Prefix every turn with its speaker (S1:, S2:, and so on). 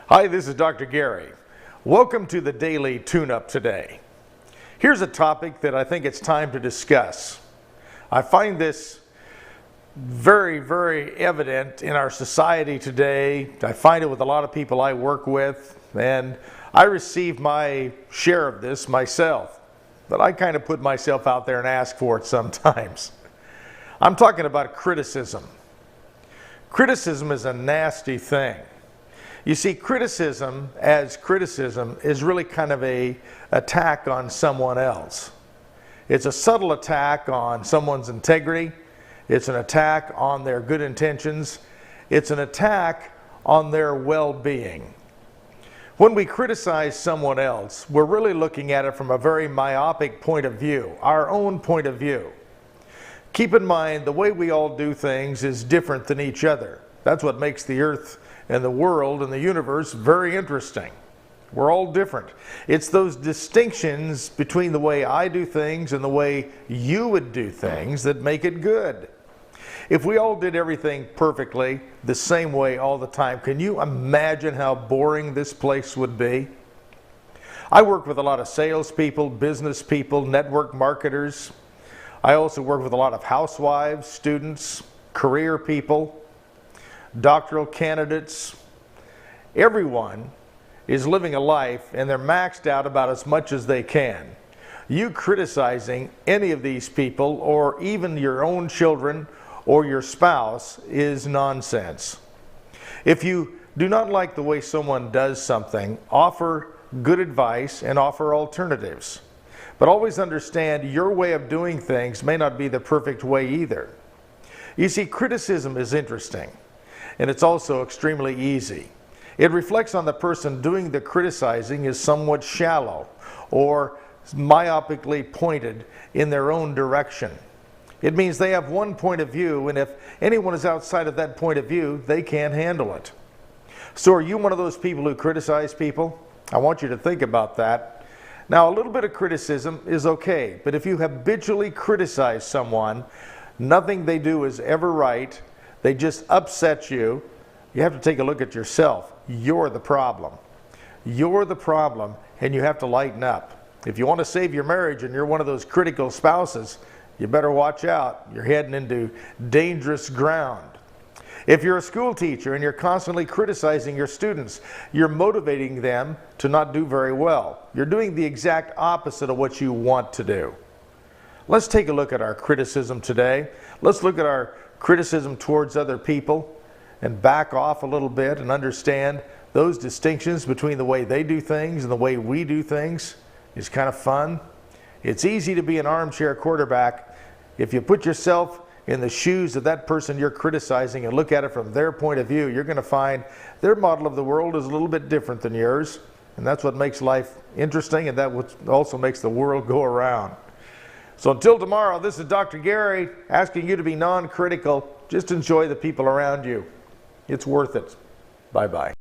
S1: Hi, this is Dr. Gary. Welcome to the Daily Tune-Up today. Here's a topic that I think it's time to discuss. I find this very evident in our society today. I find it with a lot of people I work with, and I receive my share of this myself. But I kind of put myself out there and ask for it sometimes. I'm talking about criticism. Criticism is a nasty thing. You see, criticism is really kind of an attack on someone else. It's a subtle attack on someone's integrity. It's an attack on their good intentions. It's an attack on their well-being. When we criticize someone else, we're really looking at it from a very myopic point of view, our own point of view. Keep in mind, the way we all do things is different than each other. That's what makes the earth and the world and the universe very interesting. We're all different. It's those distinctions between the way I do things and the way you would do things that make it good. If we all did everything perfectly the same way all the time, can you imagine how boring this place would be? I work with a lot of salespeople, business people, network marketers. I also work with a lot of housewives, students, career people, doctoral candidates. Everyone is living a life and they're maxed out about as much as they can. You criticizing any of these people or even your own children or your spouse is nonsense. If you do not like the way someone does something, offer good advice and offer alternatives. But always understand your way of doing things may not be the perfect way either. You see, criticism is interesting. And it's also extremely easy. It reflects on the person doing the criticizing is somewhat shallow or myopically pointed in their own direction. It means they have one point of view, and if anyone is outside of that point of view, they can't handle it. So are you one of those people who criticize people? I want you to think about that. Now, a little bit of criticism is okay, but if you habitually criticize someone, nothing they do is ever right, they just upset you, you have to take a look at yourself. You're the problem. You're the problem, and you have to lighten up. If you want to save your marriage and you're one of those critical spouses, you better watch out. You're heading into dangerous ground. If you're a school teacher and you're constantly criticizing your students, you're motivating them to not do very well. You're doing the exact opposite of what you want to do. Let's take a look at our criticism today. Let's look at our criticism towards other people and back off a little bit and understand those distinctions between the way they do things and the way we do things is kind of fun. It's easy to be an armchair quarterback if you put yourself in the shoes of that person you're criticizing and look at it from their point of view. You're going to find their model of the world is a little bit different than yours, and that's what makes life interesting, and that also makes the world go around. So until tomorrow, this is Dr. Gary asking you to be non-critical. Just enjoy the people around you. It's worth it. Bye-bye.